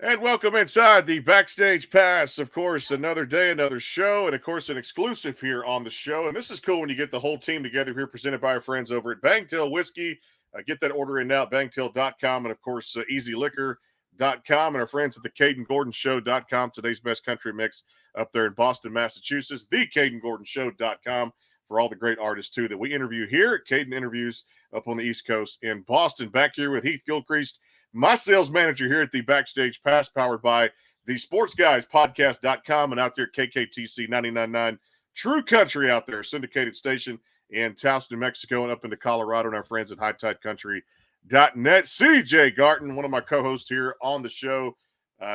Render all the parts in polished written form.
And welcome inside the Backstage Pass. Of course, another day, another show, and of course, an exclusive here on the show. And this is cool when you get the whole team together here, presented by our friends over at Bangtail Whiskey. Get that order in now at bangtail.com, and of course, easyliquor.com, and our friends at the CadenGordonShow.com. Today's best country mix up there in Boston, Massachusetts. The CadenGordonShow.com for all the great artists, too, that we interview here at Caden Interviews up on the East Coast in Boston. Back here with Heath Gilchrist, my sales manager here at the Backstage Pass, powered by the Sports Guys Podcast.com, and out there at KKTC 99.9 True Country out there, syndicated station in Taos, New Mexico, and up into Colorado, and our friends at HighTideCountry.net. CJ Garton, one of my co-hosts here on the show,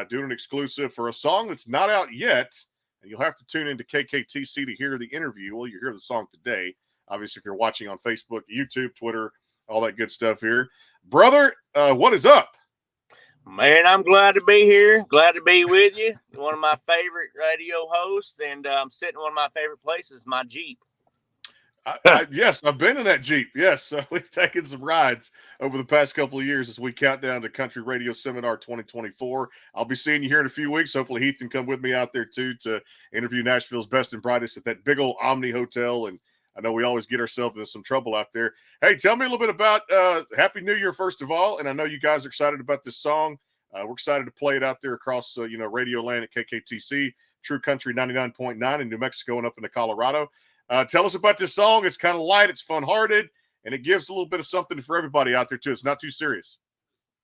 doing an exclusive for a song that's not out yet, and you'll have to tune into KKTC to hear the interview. Well, you hear the song today. Obviously, if you're watching on Facebook, YouTube, Twitter, all that good stuff here. Brother, what is up? Man, I'm glad to be here. Glad to be with you. You're one of my favorite radio hosts, and I'm sitting in one of my favorite places, my Jeep. Yes, I've been in that Jeep. Yes, we've taken some rides over the past couple of years as we count down to Country Radio Seminar 2024. I'll be seeing you here in a few weeks. Hopefully, Heath can come with me out there, too, to interview Nashville's best and brightest at that big old Omni Hotel. And I know we always get ourselves into some trouble out there. Hey, tell me a little bit about Happy New Year, first of all. And I know you guys are excited about this song. We're excited to play it out there across, Radio land at KKTC, True Country 99.9 in New Mexico and up into Colorado. Tell us about this song. It's kind of light, it's fun-hearted, and it gives a little bit of something for everybody out there, too. It's not too serious.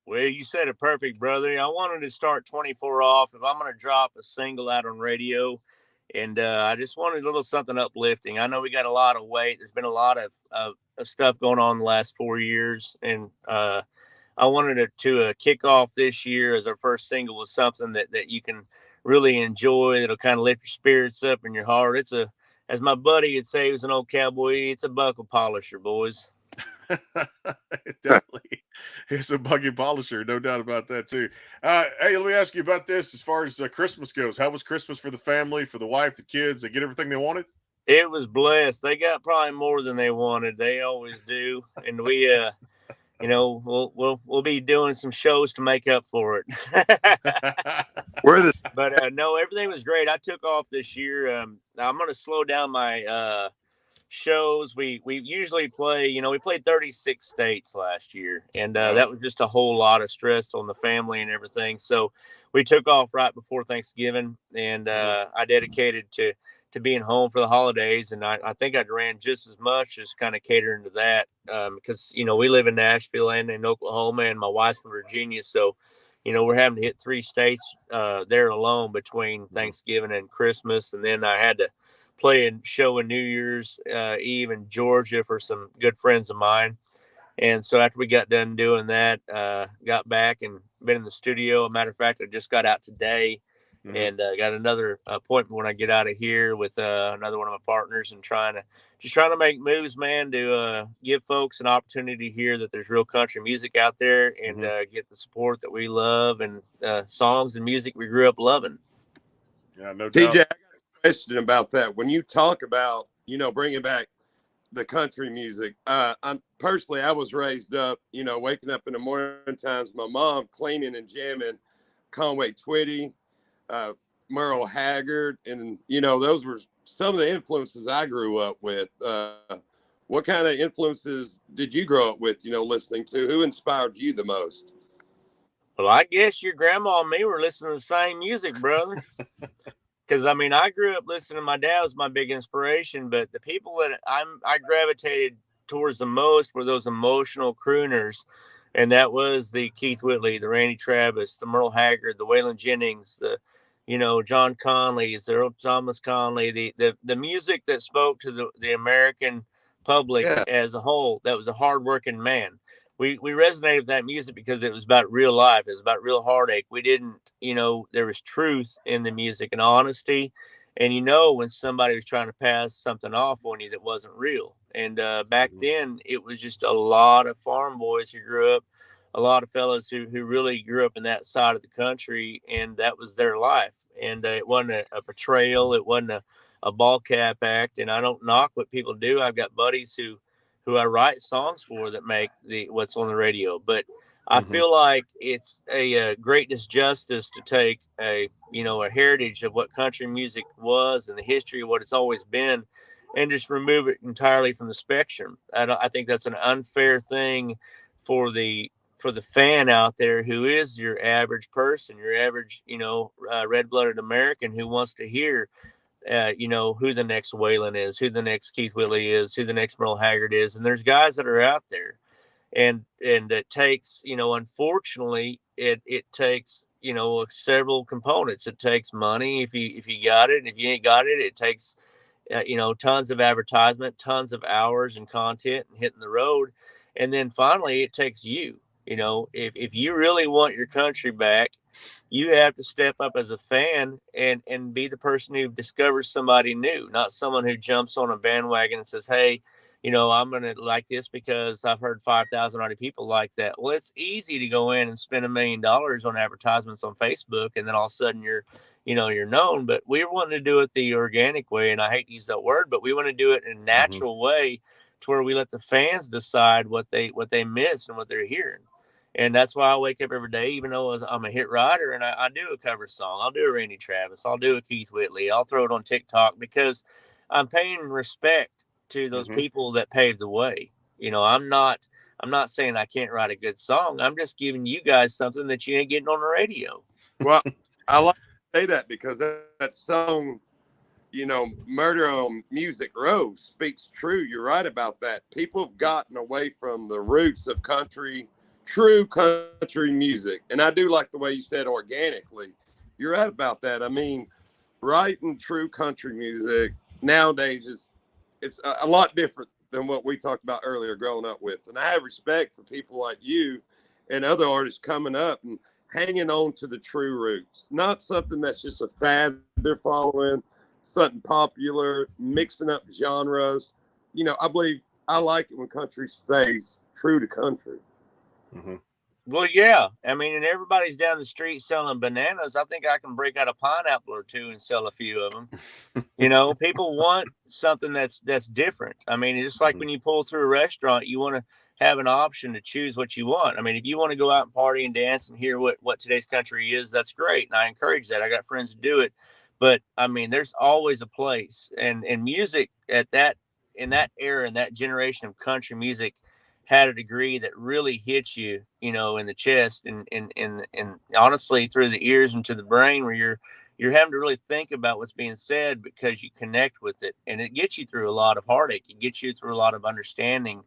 Well, you said it perfect, brother. I wanted to start 24 off. If I'm going to drop a single out on radio, and I just wanted a little something uplifting. I know we got a lot of weight. There's been a lot of stuff going on the last 4 years, and I wanted to kick off this year as our first single with something that you can really enjoy. That'll kind of lift your spirits up and your heart. As my buddy would say, he was an old cowboy, it's a buckle polisher, boys. It definitely is a buggy polisher, no doubt about that, too. Hey, let me ask you about this as far as Christmas goes. How was Christmas for the family, for the wife, the kids? They get everything they wanted? It was blessed. They got probably more than they wanted. They always do. And we, we'll be doing some shows to make up for it. But no, everything was great. I took off this year. I'm going to slow down my shows. We usually play. We played 36 states last year, and that was just a whole lot of stress on the family and everything. So we took off right before Thanksgiving, and I dedicated to being home for the holidays. And I think I'd ran just as much as kind of catering to that because, we live in Nashville and in Oklahoma, and my wife's from Virginia. So, we're having to hit 3 states there alone between Thanksgiving and Christmas. And then I had to play a show in New Year's Eve in Georgia for some good friends of mine. And so after we got done doing that, got back and been in the studio. As a matter of fact, I just got out today. And got another appointment when I get out of here with another one of my partners, and trying to make moves, man, to give folks an opportunity to hear that there's real country music out there, and get the support that we love, and songs and music we grew up loving. Yeah, no TJ, doubt. I got a question about that. When you talk about, bringing back the country music, I was raised up, waking up in the morning times, my mom cleaning and jamming Conway Twitty, Merle Haggard, and those were some of the influences I grew up with. What kind of influences did you grow up with, listening to? Who inspired you the most? Well, I guess your grandma and me were listening to the same music, brother. Because I grew up listening. My dad was my big inspiration, but the people that I gravitated towards the most were those emotional crooners. And that was the Keith Whitley, the Randy Travis, the Merle Haggard, the Waylon Jennings, the John Conley, the Earl Thomas Conley, the music that spoke to the American public as a whole. That was a hardworking man. We resonated with that music because it was about real life. It was about real heartache. We didn't, there was truth in the music and honesty. And when somebody was trying to pass something off on you that wasn't real. And back then, it was just a lot of farm boys who grew up, a lot of fellows who really grew up in that side of the country, and that was their life. And it wasn't a portrayal. It wasn't a ball cap act. And I don't knock what people do. I've got buddies who I write songs for that make what's on the radio. But I feel like it's a great disjustice to take a heritage of what country music was and the history of what it's always been, and just remove it entirely from the spectrum. I think that's an unfair thing for the fan out there, who is your average person, your average, red-blooded American who wants to hear, who the next Waylon is, who the next Keith Whitley is, who the next Merle Haggard is. And there's guys that are out there. And it takes, unfortunately, it takes, several components. It takes money if you got it. If you ain't got it, it takes, tons of advertisement, tons of hours and content and hitting the road. And then finally, it takes you. If you really want your country back, you have to step up as a fan and be the person who discovers somebody new, not someone who jumps on a bandwagon and says, hey, I'm going to like this because I've heard 5,000 other people like that. Well, it's easy to go in and spend $1 million on advertisements on Facebook, and then all of a sudden you're known. But we want to do it the organic way, and I hate to use that word, but we want to do it in a natural way, to where we let the fans decide what they miss and what they're hearing. And that's why I wake up every day, even though I'm a hit writer and I do a cover song. I'll do a Randy Travis. I'll do a Keith Whitley. I'll throw it on TikTok because I'm paying respect to those people that paved the way. I'm not saying I can't write a good song. I'm just giving you guys something that you ain't getting on the radio. Well, I like to say that because that song, Murder on Music Row, speaks true. You're right about that. People have gotten away from the roots of true country music. And I do like the way you said organically. You're right about that. I mean, writing true country music nowadays it's a lot different than what we talked about earlier growing up with. And I have respect for people like you and other artists coming up and hanging on to the true roots, not something that's just a fad they're following, something popular, mixing up genres. I like it when country stays true to country. Well, yeah. I mean, and everybody's down the street selling bananas. I think I can break out a pineapple or two and sell a few of them. People want something that's different. I mean, it's just like when you pull through a restaurant, you want to have an option to choose what you want. I mean, if you want to go out and party and dance and hear what today's country is, that's great. And I encourage that. I got friends who do it. But I mean, there's always a place, and music in that era, in that generation of country music, had a degree that really hits you, in the chest and honestly through the ears and to the brain, where you're having to really think about what's being said because you connect with it, and it gets you through a lot of heartache. It gets you through a lot of understanding,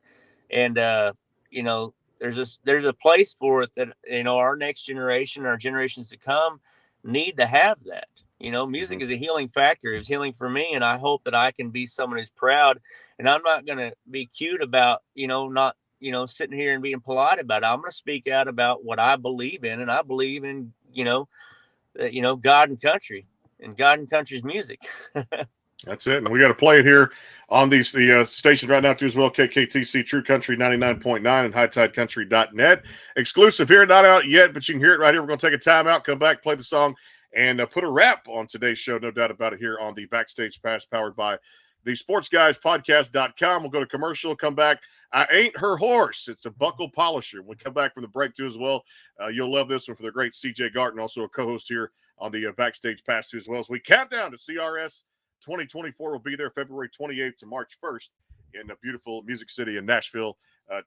and there's a place for it that our next generation, our generations to come, need to have that. Music is a healing factor. It was healing for me, and I hope that I can be someone who's proud. And I'm not going to be cute about not sitting here and being polite about it. I'm going to speak out about what I believe in, and I believe in God and country, and God and country's music. That's it. And we got to play it here on the station right now too as well. KKTC True Country 99.9 and HighTideCountry.net. Exclusive here, not out yet, but you can hear it right here. We're going to take a time out, come back, play the song, and put a wrap on today's show. No doubt about it here on the Backstage Pass, powered by the SportsGuysPodcast.com. We'll go to commercial, come back. I ain't her horse. It's a buckle polisher. When we come back from the break too as well, you'll love this one for the great CJ Garton, also a co-host here on the Backstage Pass too as well. As we count down to CRS 2024, will be there February 28th to March 1st in the beautiful Music City in Nashville,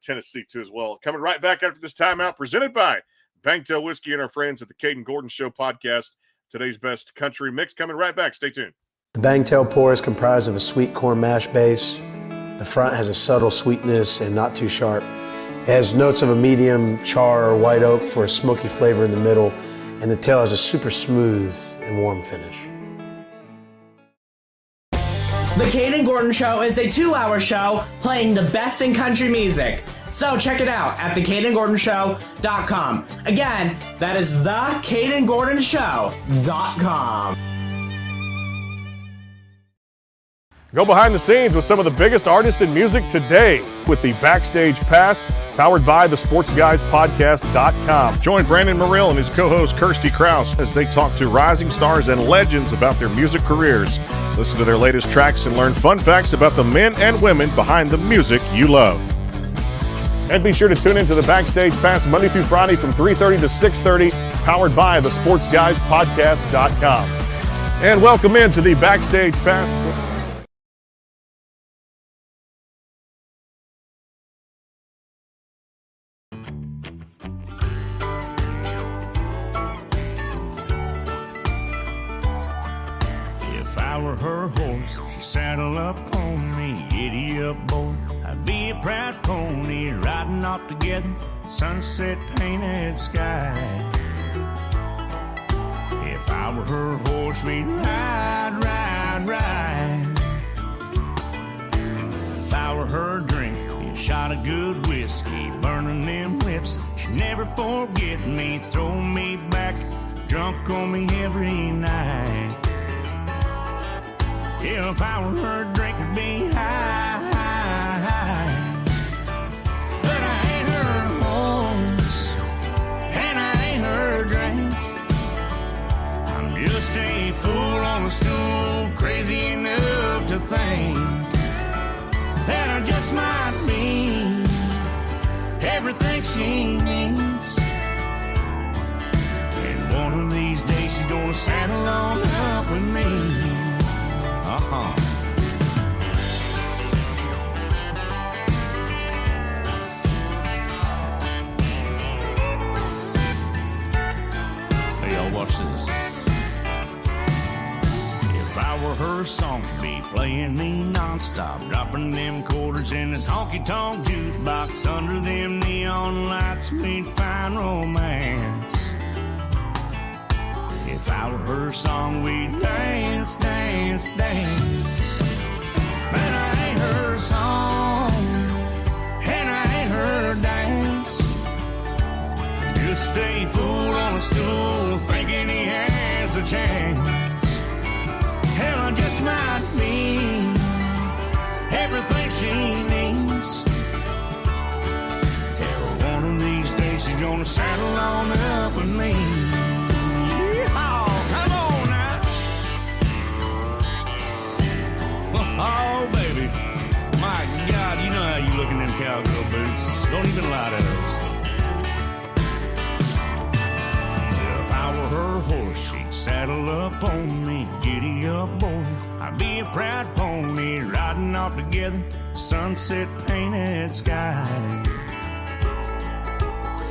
Tennessee too as well. Coming right back after this timeout, presented by Bangtail Whiskey and our friends at the Caden Gordon Show podcast. Today's best country mix coming right back. Stay tuned. The Bangtail pour is comprised of a sweet corn mash base. The front has a subtle sweetness and not too sharp. It has notes of a medium char or white oak for a smoky flavor in the middle, and the tail has a super smooth and warm finish. The Caden Gordon Show is a 2-hour show playing the best in country music. So check it out at thecadengordonshow.com. Again, that is thecadengordonshow.com. Go behind the scenes with some of the biggest artists in music today with the Backstage Pass, powered by the SportsGuysPodcast.com. Join Brandon Morrill and his co-host Kirsty Krause as they talk to rising stars and legends about their music careers. Listen to their latest tracks and learn fun facts about the men and women behind the music you love. And be sure to tune into the Backstage Pass Monday through Friday from 3:30 to 6:30, powered by thesportsguyspodcast.com. And welcome into the Backstage Pass. If I were her horse, she'd saddle up on me, giddy up boy. I'd be a proud pony riding off together, sunset painted sky. If I were her horse, we'd ride, ride, ride. If I were her drink, be a shot of good whiskey, burning them lips. She'd never forget me, throw me back, drunk on me every night. If I were her drink, it'd be high, high, high. But I ain't her horse, and I ain't her drink. I'm just a fool on a stool, crazy enough to think that I just might be everything she needs. And one of these days she's gonna saddle on up with me. Hey, y'all, watch this. If I were her song, she'd be playing me nonstop, dropping them quarters in this honky-tonk jukebox. Under them neon lights, we'd find romance. If I were her song, we'd dance, dance, dance. But I ain't her song, and I ain't her dance. Just a fool on a stool, thinking he has a chance. Hell, I just might be everything she needs. Hell, one of these days she's gonna saddle on up with me. Oh, baby. My God, you know how you look in them cowgirl boots. Don't even lie to us. If I were her horse, she'd saddle up on me, giddy up boy. I'd be a proud pony riding off together, sunset painted sky.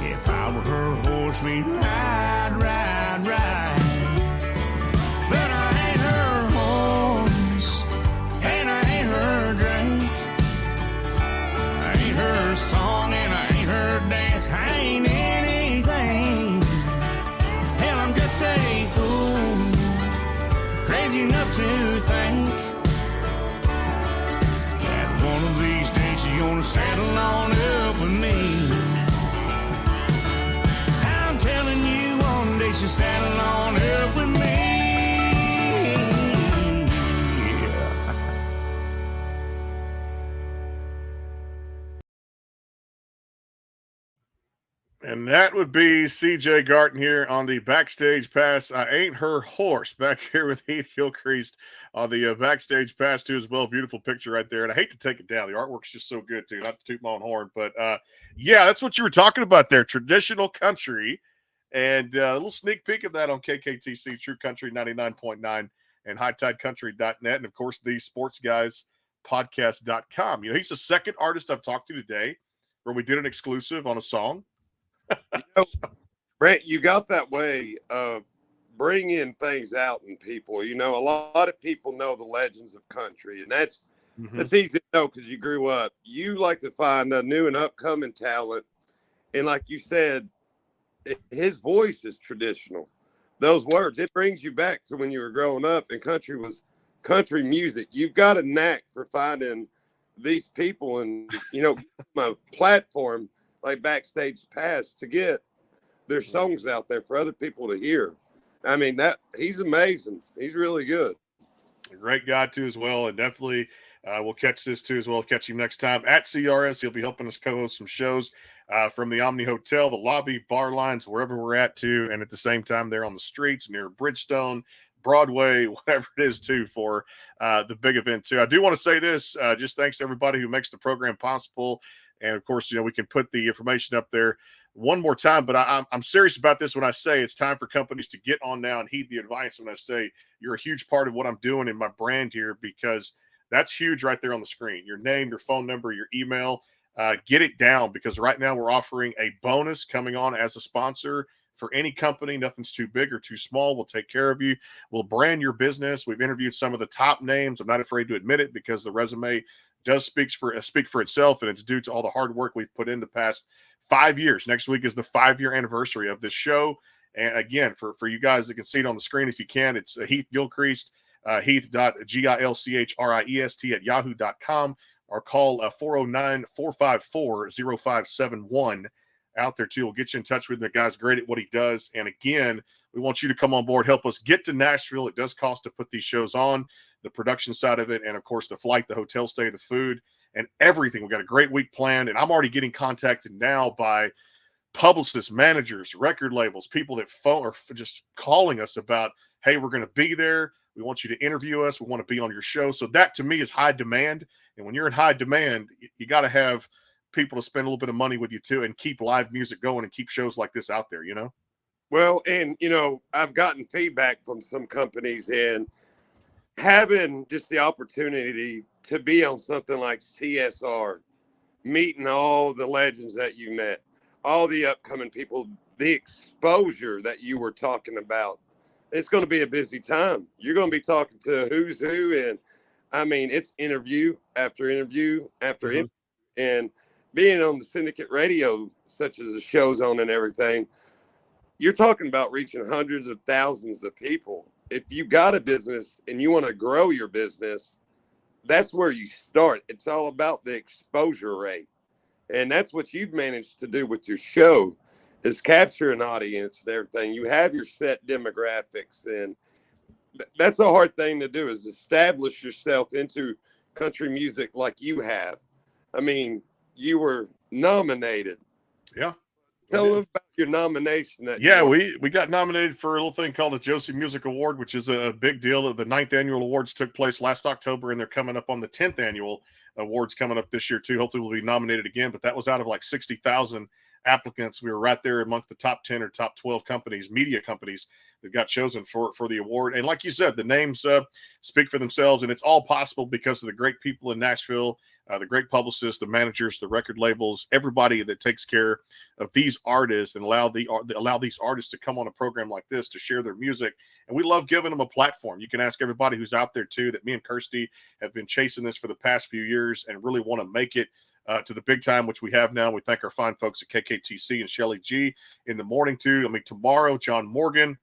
If I were her horse, we'd ride, ride, ride. But I ain't her horse, and I ain't her drink. I ain't her song, and I ain't her dance. I ain't anything. Hell, I'm just a fool, crazy enough to think that one of these days she's gonna saddle on up with me. I'm telling you, one day she'll saddle on up with me. And that would be CJ Garton here on the Backstage Pass. I ain't her horse. Back here with Heath Gilchrist on the Backstage Pass too as well. Beautiful picture right there. And I hate to take it down. The artwork's just so good too. Not to toot my own horn, but yeah, that's what you were talking about there. Traditional country, and a little sneak peek of that on KKTC True Country 99.9 and HighTideCountry.net, and of course the SportsGuysPodcast.com. You know, he's the second artist I've talked to today where we did an exclusive on a song. You know, Brent, you got that way of bringing things out in people. You know, a lot of people know the legends of country, and that's easy to know because you grew up. You like to find a new and upcoming talent, and like you said, his voice is traditional. Those words, it brings you back to when you were growing up and country was country music. You've got a knack for finding these people and, you know, my platform like Backstage Pass to get their songs out there for other people to hear. I mean, that he's amazing. He's really good. A great guy too as well, and definitely we'll catch this too as well. Catch him next time at CRS. He'll be helping us co-host some shows from the Omni Hotel, the lobby, bar lines, wherever we're at too, and at the same time they're on the streets near Bridgestone, Broadway, whatever it is too, for the big event too. I do want to say this, just thanks to everybody who makes the program possible. And of course, we can put the information up there one more time, but I'm serious about this when I say it's time for companies to get on now and heed the advice when I say you're a huge part of what I'm doing in my brand here, because that's huge right there on the screen. Your name, your phone number, your email, get it down, because right now we're offering a bonus coming on as a sponsor for any company. Nothing's too big or too small. We'll take care of you. We'll brand your business. We've interviewed some of the top names. I'm not afraid to admit it, because the resume does speak for itself, and it's due to all the hard work we've put in the past 5 years. Next week is the 5-year anniversary of this show. And again, for you guys that can see it on the screen, if you can, it's Heath Gilchrist, Heath.Gilchrist at yahoo.com, or call 409-454-0571 out there too. We'll get you in touch with him. The guy's great at what he does. And again, we want you to come on board, help us get to Nashville. It does cost to put these shows on, the production side of it, and of course the flight, the hotel stay, the food, and everything. We've got a great week planned, and I'm already getting contacted now by publicists, managers, record labels, people that phone or just calling us about, hey, we're going to be there. We want you to interview us. We want to be on your show. So that to me is high demand. And when you're in high demand, you got to have people to spend a little bit of money with you too, and keep live music going and keep shows like this out there, Well, and, I've gotten feedback from some companies, and having just the opportunity to be on something like CSR, meeting all the legends that you met, all the upcoming people, the exposure that you were talking about, it's going to be a busy time. You're going to be talking to who's who. And I mean, it's interview after interview after interview. And being on the syndicate radio, such as the show's on and everything, you're talking about reaching hundreds of thousands of people. If you got a business and you want to grow your business, that's where you start. It's all about the exposure rate. And that's what you've managed to do with your show, is capture an audience and everything. You have your set demographics, and that's a hard thing to do, is establish yourself into country music like you have. I mean, you were nominated. Yeah. Tell them about your nomination. We got nominated for a little thing called the Josie Music Award, which is a big deal. The 9th annual awards took place last October, and they're coming up on the 10th annual awards coming up this year too. Hopefully we'll be nominated again, but that was out of like 60,000 applicants. We were right there amongst the top 10 or top 12 companies, media companies, that got chosen for the award. And like you said, the names speak for themselves, and it's all possible because of the great people in Nashville, the great publicists, the managers, the record labels, everybody that takes care of these artists and allow these artists to come on a program like this to share their music. And we love giving them a platform. You can ask everybody who's out there too, that me and Kirsty have been chasing this for the past few years and really want to make it to the big time, which we have now. We thank our fine folks at KKTC and Shelly G in the morning too. I mean, tomorrow, John Morgan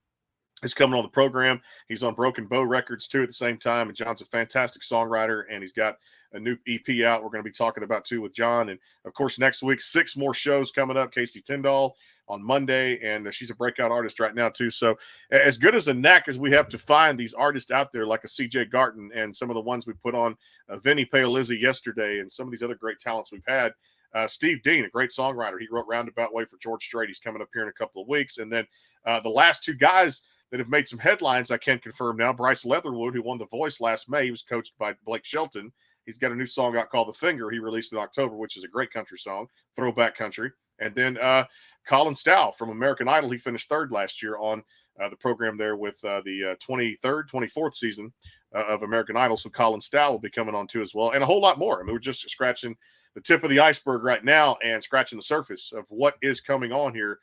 is coming on the program. He's on Broken Bow Records too at the same time. And John's a fantastic songwriter, and he's got a new EP out we're going to be talking about too with John. And of course, next week, 6 more shows coming up. Casey Tyndall on Monday, and she's a breakout artist right now too. So as good as a knack as we have to find these artists out there, like a CJ Garton and some of the ones we put on, Vinny Paolizzi yesterday, and some of these other great talents we've had, Steve Dean, a great songwriter. He wrote Roundabout Way for George Strait. He's coming up here in a couple of weeks. And then the last 2 guys that have made some headlines, I can confirm now, Bryce Leatherwood, who won The Voice last May. He was coached by Blake Shelton. He's got a new song out called The Finger. He released in October, which is a great country song, throwback country. And then Colin Stow from American Idol. He finished 3rd last year on the program there with the 23rd, 24th season of American Idol. So Colin Stow will be coming on too as well, and a whole lot more. I mean, we're just scratching the tip of the iceberg right now and scratching the surface of what is coming on here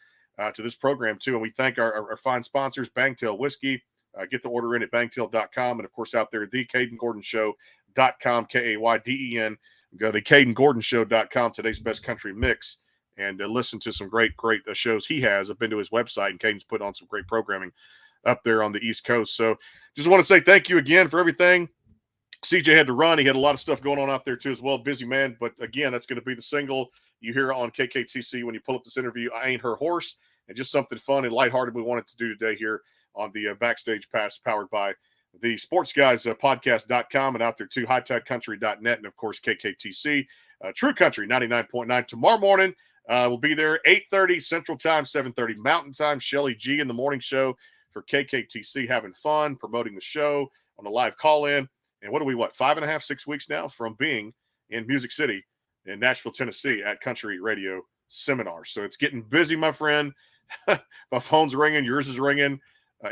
to this program too. And we thank our fine sponsors, Bangtail Whiskey. Get the order in at bangtail.com. And of course, out there, the Caden Gordon Show.com, Kayden. Go to the CadenGordonShow.com, today's best country mix, and listen to some great shows he has. I've been to his website, and Caden's put on some great programming up there on the East Coast. So just want to say thank you again for everything. CJ had to run. He had a lot of stuff going on out there too as well. Busy man. But again, that's going to be the single you hear on KKTC when you pull up this interview, I Ain't Her Horse, and just something fun and lighthearted we wanted to do today here on the Backstage Pass, powered by the Sports Guys podcast.com, and out there too, hightidecountry.net, and of course KKTC, True Country 99.9. Tomorrow morning, we'll be there 8:30 Central Time, 7:30 Mountain Time. Shelly G in the morning show for KKTC, having fun, promoting the show on the live call-in. And what are we, 5.5, 6 weeks now from being in Music City in Nashville, Tennessee at Country Radio Seminar. So it's getting busy, my friend. My phone's ringing. Yours is ringing.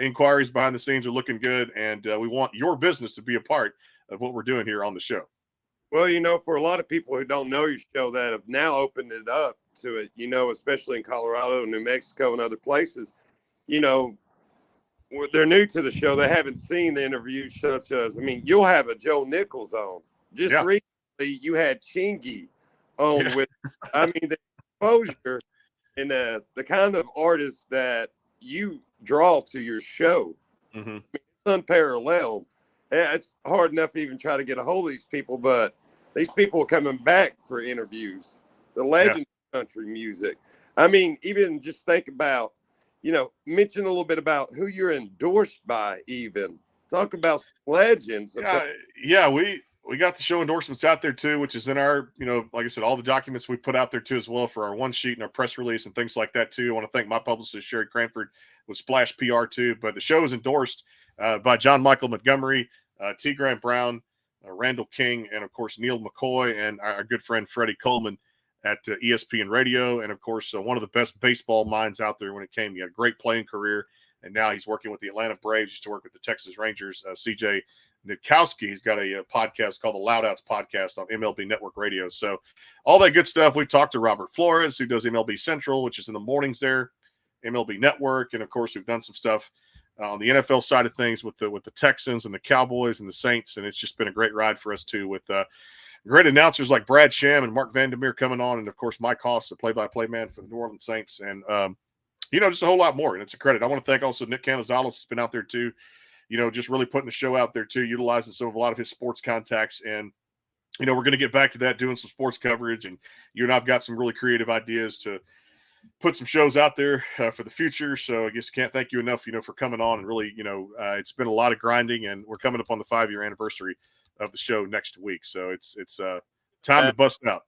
Inquiries behind the scenes are looking good. And we want your business to be a part of what we're doing here on the show. Well, for a lot of people who don't know your show that have now opened it up to it, especially in Colorado, New Mexico, and other places, they're new to the show. They haven't seen the interviews such as, you'll have a Joe Nichols on. Just recently, you had Chingy on with, the exposure and the kind of artists that you draw to your show. Mm-hmm. It's unparalleled. It's hard enough to even try to get a hold of these people, but these people are coming back for interviews. The legends of country music. Even just think about, mention a little bit about who you're endorsed by. Even talk about legends. We got the show endorsements out there too, which is in our, like I said, all the documents we put out there too as well for our one sheet and our press release and things like that too. I want to thank my publicist Sherry Cranford with Splash PR too. But the show is endorsed by John Michael Montgomery, T. Grant Brown, Randall King, and of course Neil McCoy, and our good friend Freddie Coleman at ESPN Radio, and of course one of the best baseball minds out there when it came. He had a great playing career, and now he's working with the Atlanta Braves. Used to work with the Texas Rangers. CJ Nitkowski, he's got a podcast called the Loud Outs Podcast on MLB Network Radio. So all that good stuff. We've talked to Robert Flores, who does MLB Central, which is in the mornings there, MLB Network, and of course we've done some stuff on the NFL side of things with the Texans and the Cowboys and the Saints, and it's just been a great ride for us too with great announcers like Brad Sham and Mark Vandermeer coming on, and of course Mike Hoss, the play-by-play man for the New Orleans Saints, and just a whole lot more. And it's a credit. I want to thank also Nick Canizales, who's been out there too, just really putting the show out there too, utilizing a lot of his sports contacts. And we're going to get back to that, doing some sports coverage, and you and I've got some really creative ideas to put some shows out there for the future. So I guess can't thank you enough, for coming on, and really, it's been a lot of grinding, and we're coming up on the 5-year anniversary of the show next week. So it's time to bust out.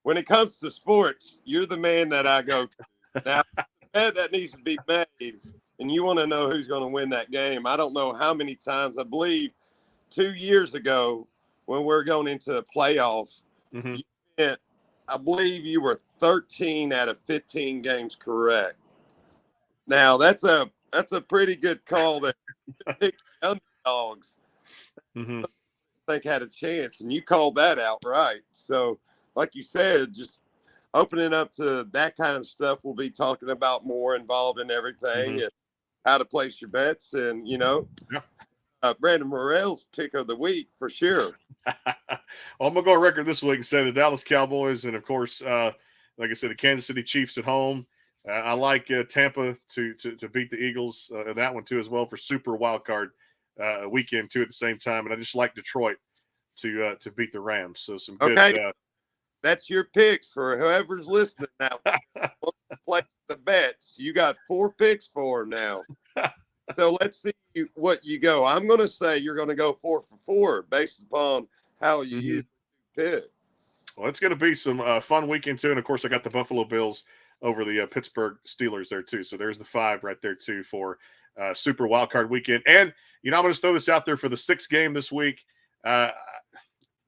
When it comes to sports, you're the man that I go to. Now, that needs to be made, and you want to know who's going to win that game. I don't know how many times, I believe 2 years ago when we're going into the playoffs, mm-hmm. I believe you were 13 out of 15 games correct. Now that's a pretty good call that pick underdogs mm-hmm. I think had a chance, and you called that out right. So like you said, just opening up to that kind of stuff. We'll be talking about more involved in everything mm-hmm. and how to place your bets, and Brandon Morrell's pick of the week for sure. Well, I'm going to go on record this week and say the Dallas Cowboys, and of course, like I said, the Kansas City Chiefs at home. I like Tampa to beat the Eagles, that one too as well for super wild card weekend too at the same time. And I just like Detroit to beat the Rams. So some good. Okay. That's your picks for whoever's listening now. Place the bets. You got 4 picks for them now. So let's see what you go. I'm going to say you're going to go 4 for 4 based upon how you mm-hmm. usually pick. Well, it's going to be some fun weekend too. And of course, I got the Buffalo Bills over the Pittsburgh Steelers there too. So there's the 5 right there too for super wild card weekend. And, I'm going to throw this out there for the 6th game this week. Part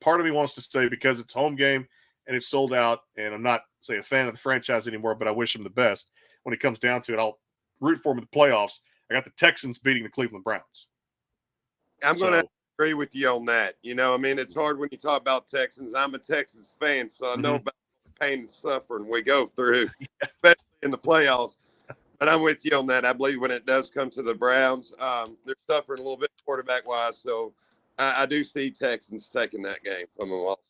of me wants to say, because it's home game and it's sold out, and I'm not, say, a fan of the franchise anymore, but I wish them the best. When it comes down to it, I'll root for them in the playoffs. I got the Texans beating the Cleveland Browns. I'm going to agree with you on that. It's hard when you talk about Texans. I'm a Texans fan, so I know mm-hmm. about the pain and suffering we go through, especially in the playoffs. But I'm with you on that. I believe when it does come to the Browns, they're suffering a little bit quarterback-wise, so I do see Texans taking that game from them also.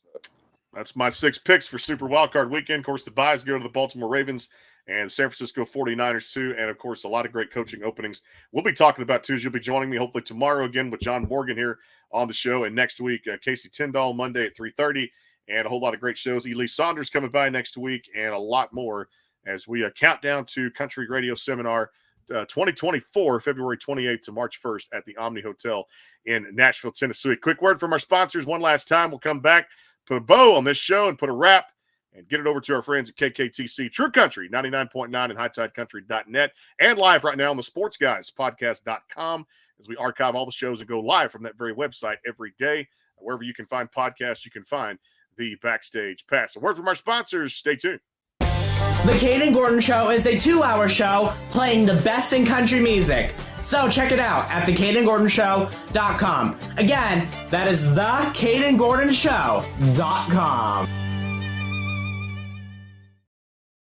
That's my 6 picks for Super Wildcard Weekend. Of course, the buys go to the Baltimore Ravens and San Francisco 49ers too, and of course, a lot of great coaching openings we'll be talking about too. You'll be joining me hopefully tomorrow again with John Morgan here on the show, and next week, Casey Tyndall Monday at 3:30, and a whole lot of great shows. Elise Saunders coming by next week, and a lot more as we count down to Country Radio Seminar 2024, February 28th to March 1st at the Omni Hotel in Nashville, Tennessee. Quick word from our sponsors one last time. We'll come back, put a bow on this show, and put a wrap and get it over to our friends at KKTC True Country 99.9 and HighTideCountry.net, and live right now on the Sports Guys Podcast.com as we archive all the shows and go live from that very website every day. Wherever you can find podcasts, you can find the Backstage Pass. A word from our sponsors. Stay tuned. The Caden Gordon Show is a 2-hour show playing the best in country music. So check it out at thecadengordonshow.com. Again, that is thecadengordonshow.com.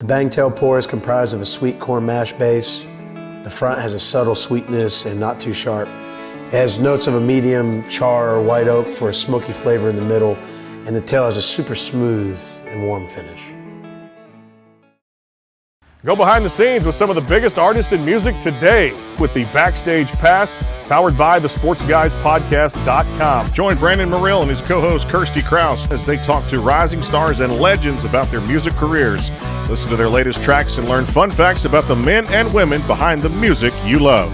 The bangtail pour is comprised of a sweet corn mash base. The front has a subtle sweetness and not too sharp. It has notes of a medium char or white oak for a smoky flavor in the middle, and the tail has a super smooth and warm finish. Go behind the scenes with some of the biggest artists in music today with the Backstage Pass, powered by the SportsGuysPodcast.com. Join Brandon Morrill and his co-host Kirsty Krause as they talk to rising stars and legends about their music careers. Listen to their latest tracks and learn fun facts about the men and women behind the music you love.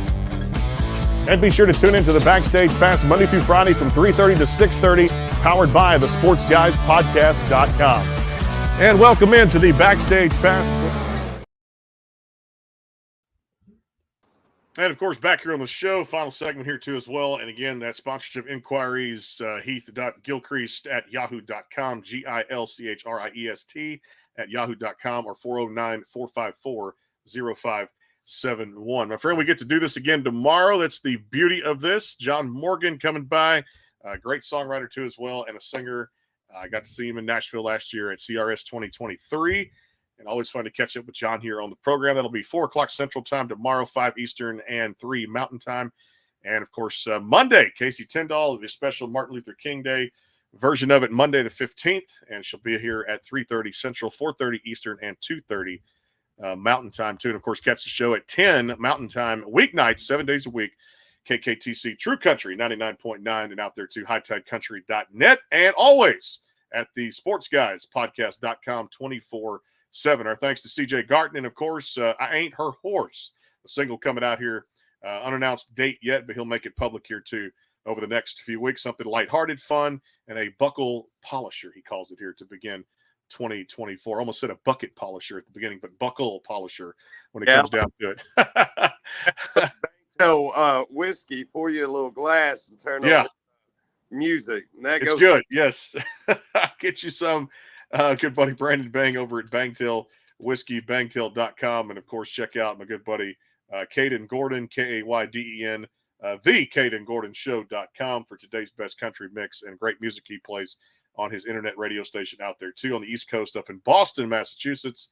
And be sure to tune into the Backstage Pass Monday through Friday from 3:30 to 6:30, powered by the SportsGuysPodcast.com. And welcome into the Backstage Pass. And, of course, back here on the show, final segment here, too, as well. And, again, that sponsorship inquiries, heath.gilchrist@yahoo.com, GILCHRIEST@yahoo.com, or 409-454-0571. My friend, we get to do this again tomorrow. That's the beauty of this. John Morgan coming by, great songwriter, too, as well, and a singer. I got to see him in Nashville last year at CRS 2023. And always fun to catch up with John here on the program. That'll be 4 o'clock Central Time tomorrow, 5 Eastern and 3 Mountain Time. And, of course, Monday, Casey Tyndall, the special Martin Luther King Day version of it, Monday the 15th. And she'll be here at 3:30 Central, 4:30 Eastern, and 2:30 Mountain Time, too. And, of course, catch the show at 10 Mountain Time, weeknights, 7 days a week. KKTC True Country 99.9, and out there, too, hightidecountry.net. And always at the SportsGuysPodcast.com 24/7. Our thanks to CJ Garton, and of course, I Ain't Her Horse, a single coming out here, unannounced date yet, but he'll make it public here too over the next few weeks. Something lighthearted, fun, and a buckle polisher, he calls it here, to begin 2024. Almost said a bucket polisher at the beginning, but buckle polisher when it comes down to it. So whiskey, pour you a little glass and turn on music. And that it's goes good. Yes. Get you some. Good buddy Brandon Bang over at Bangtail Whiskey, bangtail.com. And, of course, check out my good buddy Caden Gordon, Kayden, theCadenGordonShow.com for today's best country mix and great music he plays on his internet radio station out there, too, on the East Coast up in Boston, Massachusetts.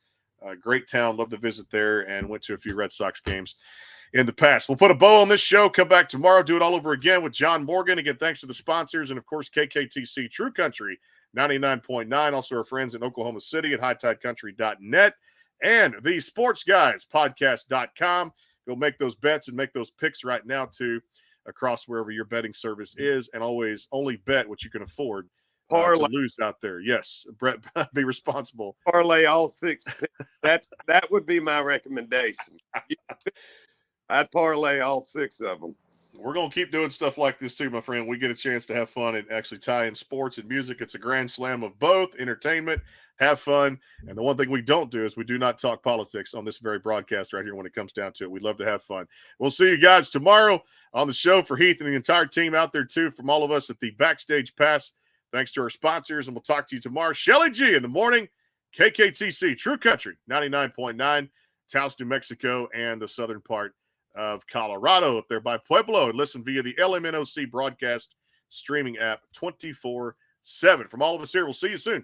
Great town. Love to visit there and went to a few Red Sox games in the past. We'll put a bow on this show. Come back tomorrow. Do it all over again with John Morgan. Again, thanks to the sponsors and, of course, KKTC True Country 99.9. Also our friends in Oklahoma City at hightidecountry.net and the SportsGuysPodcast.com. Go make those bets and make those picks right now, too, across wherever your betting service is. And always only bet what you can afford to lose out there. Yes, Brett, be responsible. Parlay all 6. That would be my recommendation. I'd parlay all 6 of them. We're going to keep doing stuff like this too, my friend. We get a chance to have fun and actually tie in sports and music. It's a grand slam of both, entertainment, have fun. And the one thing we don't do is we do not talk politics on this very broadcast right here when it comes down to it. We love to have fun. We'll see you guys tomorrow on the show. For Heath and the entire team out there too, from all of us at the Backstage Pass, thanks to our sponsors, and we'll talk to you tomorrow. Shelly G in the morning, KKTC True Country 99.9, Taos, New Mexico, and the southern part of Colorado up there by Pueblo, and listen via the LMNOC broadcast streaming app 24/7. From all of us here, we'll see you soon.